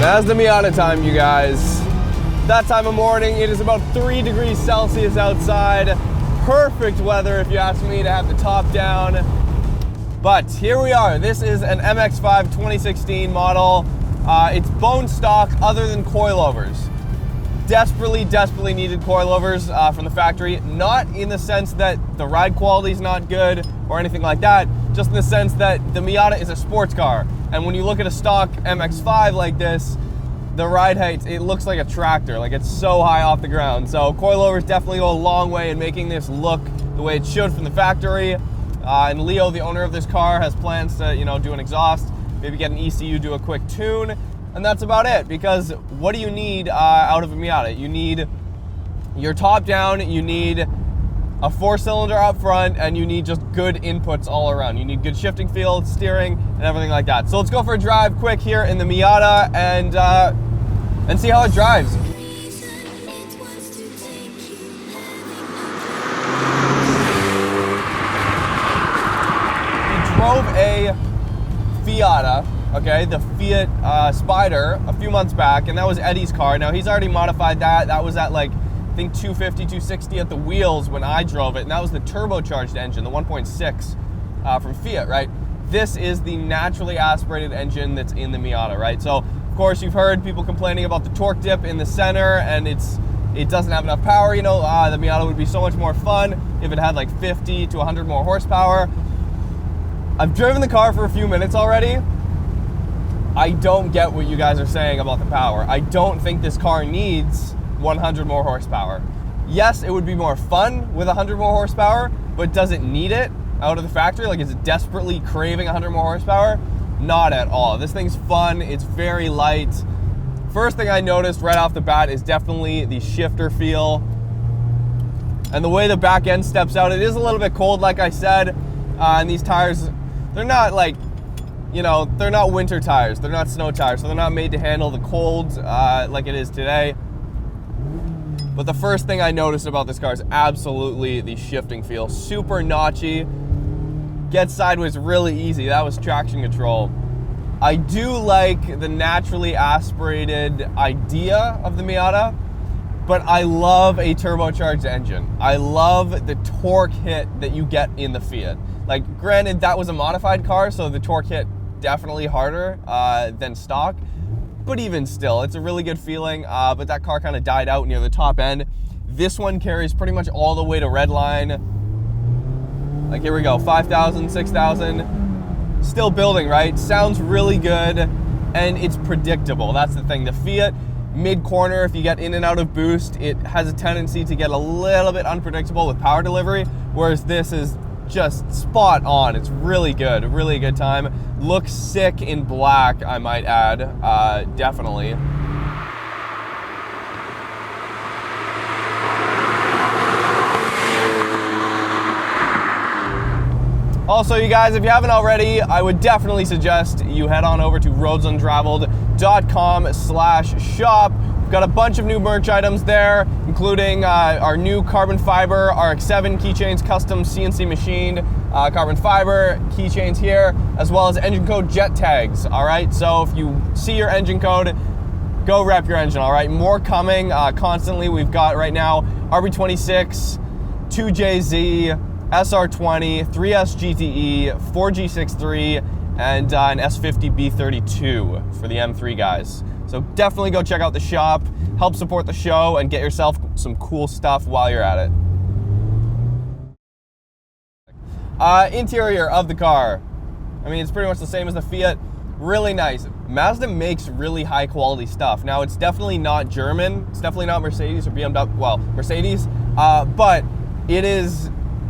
Mazda Miata time, you guys. That time of morning, it is about 3 degrees Celsius outside. Perfect weather if you ask me to have the top down. But here we are. This is an MX-5 2016 model. It's bone stock other than coilovers. Desperately needed coilovers from the factory. Not in the sense that the ride quality is not good or anything like that, just in the sense that the Miata is a sports car. And when you look at a stock MX-5 like this, the ride height, it looks like a tractor. Like, it's so high off the ground. So coilovers definitely go a long way in making this look the way it should from the factory. And Leo, the owner of this car, has plans to, do an exhaust, maybe get an ECU, do a quick tune. And that's about it, because what do you need out of a Miata? You need your top down, you need a 4-cylinder up front, and you need just good inputs all around. You need good shifting feel, steering, and everything like that. So let's go for a drive quick here in the Miata and see how it drives. We drove a Fiata. Okay, the Fiat Spider a few months back, and that was Eddie's car. Now, he's already modified that. That was at like, I think 250, 260 at the wheels when I drove it, and that was the turbocharged engine, the 1.6 from Fiat, right? This is the naturally aspirated engine that's in the Miata, right? So, of course, you've heard people complaining about the torque dip in the center, and it doesn't have enough power. The Miata would be so much more fun if it had like 50 to 100 more horsepower. I've driven the car for a few minutes already. I don't get what you guys are saying about the power. I don't think this car needs 100 more horsepower. Yes, it would be more fun with 100 more horsepower, but does it need it out of the factory? Like, is it desperately craving 100 more horsepower? Not at all. This thing's fun. It's very light. First thing I noticed right off the bat is definitely the shifter feel. And the way the back end steps out, it is a little bit cold, like I said. And these tires, they're not like, they're not winter tires, they're not snow tires, so they're not made to handle the cold like it is today. But the first thing I noticed about this car is absolutely the shifting feel. Super notchy, gets sideways really easy. That was traction control. I do like the naturally aspirated idea of the Miata, but I love a turbocharged engine. I love the torque hit that you get in the Fiat. Like, granted, that was a modified car, so the torque hit definitely harder than stock, but even still, it's a really good feeling. But that car kind of died out near the top end. This one carries pretty much all the way to redline. Like, here we go, 5,000, 6,000, still building, right? Sounds really good, and it's predictable. That's the thing. The Fiat mid-corner, if you get in and out of boost, it has a tendency to get a little bit unpredictable with power delivery, whereas this is just spot on. It's really good, a really good time. Looks sick in black, I might add, definitely. Also, you guys, if you haven't already, I would definitely suggest you head on over to roadsuntraveled.com/shop. We've got a bunch of new merch items there, including our new carbon fiber RX-7 keychains, custom CNC machined carbon fiber keychains here, as well as engine code jet tags, all right? So if you see your engine code, go rep your engine, all right? More coming constantly. We've got right now RB26, 2JZ, SR20, 3S GTE, 4G63, and an S50 B32 for the M3 guys. So definitely go check out the shop, help support the show, and get yourself some cool stuff while you're at it. Interior of the car. I mean, it's pretty much the same as the Fiat. Really nice. Mazda makes really high quality stuff. Now, it's definitely not German. It's definitely not Mercedes or BMW. Well, Mercedes. But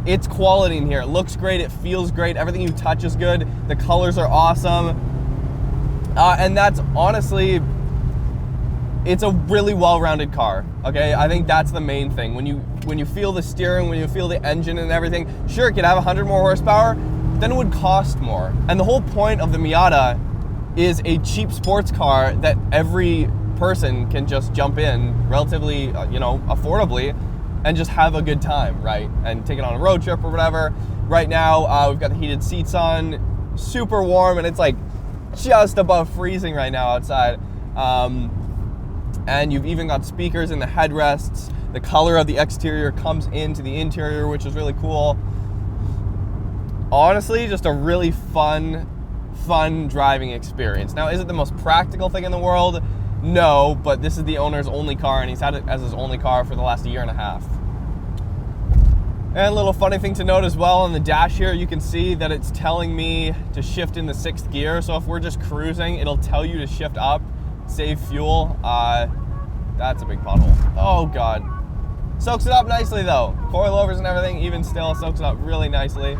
it's quality in here. It looks great. It feels great. Everything you touch is good. The colors are awesome. And that's honestly, it's a really well-rounded car, okay? I think that's the main thing. When you feel the steering, when you feel the engine and everything, sure, it could have 100 more horsepower, then it would cost more. And the whole point of the Miata is a cheap sports car that every person can just jump in relatively, affordably and just have a good time, right? And take it on a road trip or whatever. Right now, we've got the heated seats on, super warm, and it's like just above freezing right now outside. And you've even got speakers in the headrests. The color of the exterior comes into the interior, which is really cool. Honestly, just a really fun driving experience. Now, is it the most practical thing in the world? No, but this is the owner's only car, and he's had it as his only car for the last 1.5 years. And a little funny thing to note as well, on the dash here, you can see that it's telling me to shift in the 6th gear. So if we're just cruising, it'll tell you to shift up, save fuel. That's a big pothole. Oh God. Soaks it up nicely though. Coilovers and everything, even still, soaks it up really nicely.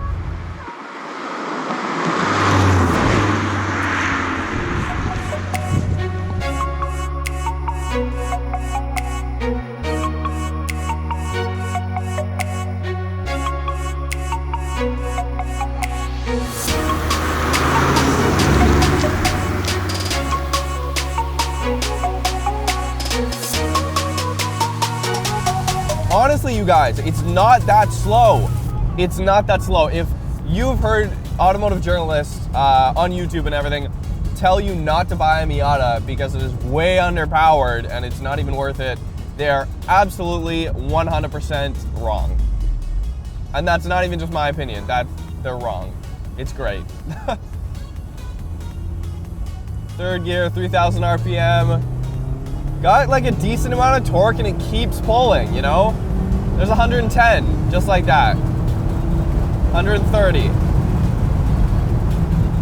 Honestly, you guys, it's not that slow. It's not that slow. If you've heard automotive journalists on YouTube and everything tell you not to buy a Miata because it is way underpowered and it's not even worth it, they're absolutely 100% wrong. And that's not even just my opinion. They're wrong. It's great. 3rd gear, 3,000 RPM. Got like a decent amount of torque and it keeps pulling, you know? There's 110, just like that. 130.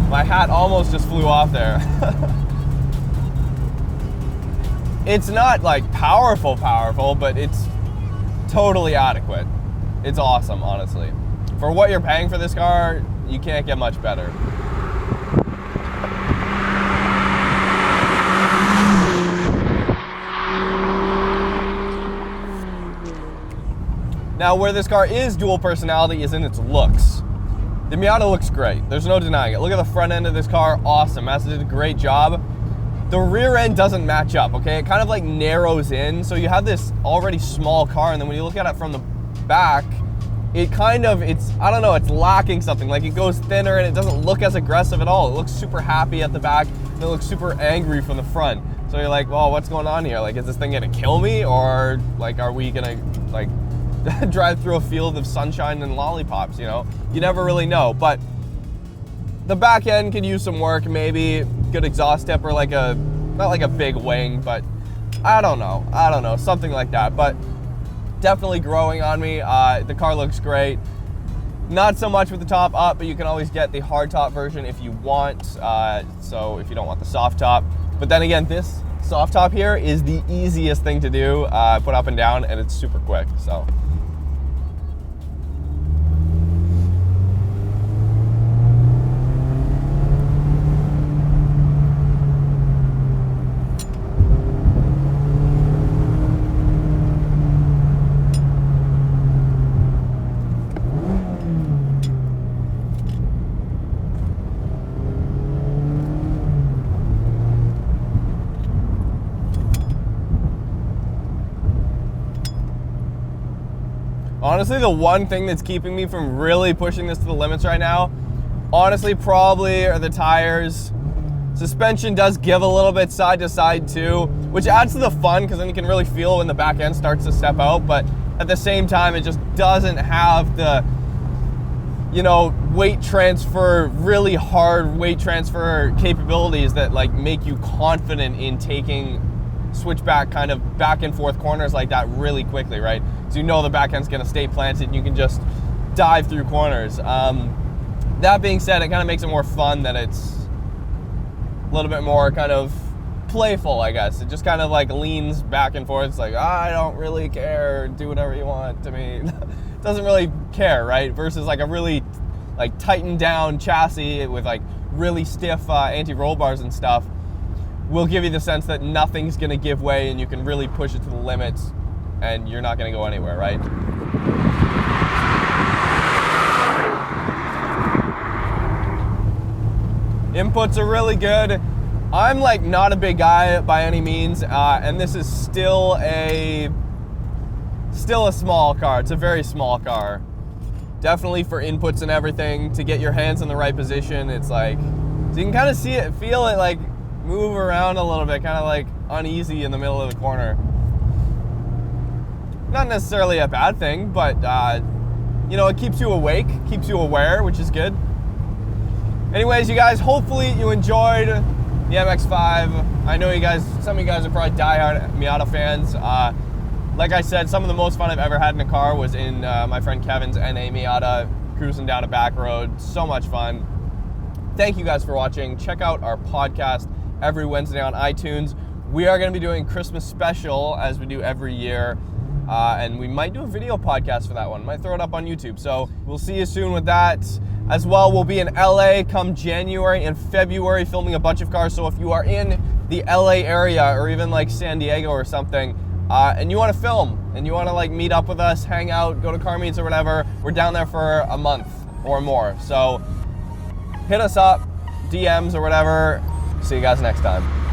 My hat almost just flew off there. It's not like powerful, but it's totally adequate. It's awesome, honestly. For what you're paying for this car, you can't get much better. Now, where this car is dual personality is in its looks. The Miata looks great. There's no denying it. Look at the front end of this car. Awesome. Mazda did a great job. The rear end doesn't match up, okay? It kind of like narrows in. So you have this already small car, and then when you look at it from the back, it kind of, I don't know, it's lacking something. Like it goes thinner and it doesn't look as aggressive at all. It looks super happy at the back, and it looks super angry from the front. So you're like, well, what's going on here? Like, is this thing gonna kill me? Or like, are we gonna like drive through a field of sunshine and lollipops, you know? You never really know, but the back end could use some work, maybe good exhaust tip or like not like a big wing, but I don't know, something like that. But definitely growing on me. The car looks great. Not so much with the top up, but you can always get the hard top version if you want. So if you don't want the soft top, but then again, this soft top here is the easiest thing to do, put up and down, and it's super quick, so. Honestly, the one thing that's keeping me from really pushing this to the limits right now, honestly, probably are the tires. Suspension does give a little bit side to side too, which adds to the fun because then you can really feel when the back end starts to step out, but at the same time, it just doesn't have the, you know, weight transfer, really hard weight transfer capabilities that like make you confident in taking switchback kind of back and forth corners like that really quickly, right? So you know the back end's gonna stay planted and you can just dive through corners. That being said, it kind of makes it more fun that it's a little bit more kind of playful, I guess. It just kind of like leans back and forth. It's like, I don't really care, do whatever you want to me. Doesn't really care, right? Versus like a really like tightened down chassis with like really stiff anti-roll bars and stuff will give you the sense that nothing's gonna give way and you can really push it to the limits and you're not gonna go anywhere, right? Inputs are really good. I'm like not a big guy by any means, and this is still a small car. It's a very small car. Definitely for inputs and everything, to get your hands in the right position. It's like, so you can kind of see it, feel it, like move around a little bit, kind of like uneasy in the middle of the corner. Not necessarily a bad thing, but you know, it keeps you awake, keeps you aware, which is good. Anyways, you guys, hopefully you enjoyed the MX-5. I know you guys, some of you guys are probably diehard Miata fans. Like I said, some of the most fun I've ever had in a car was in my friend Kevin's ND Miata, cruising down a back road. So much fun. Thank you guys for watching. Check out our podcast every Wednesday on iTunes. We are going to be doing Christmas special as we do every year. And we might do a video podcast for that one. Might throw it up on YouTube. So we'll see you soon with that. As well, we'll be in LA come January and February filming a bunch of cars. So if you are in the LA area or even like San Diego or something, and you want to film and you want to like meet up with us, hang out, go to car meets or whatever, we're down there for a month or more. So hit us up, DMs or whatever. See you guys next time.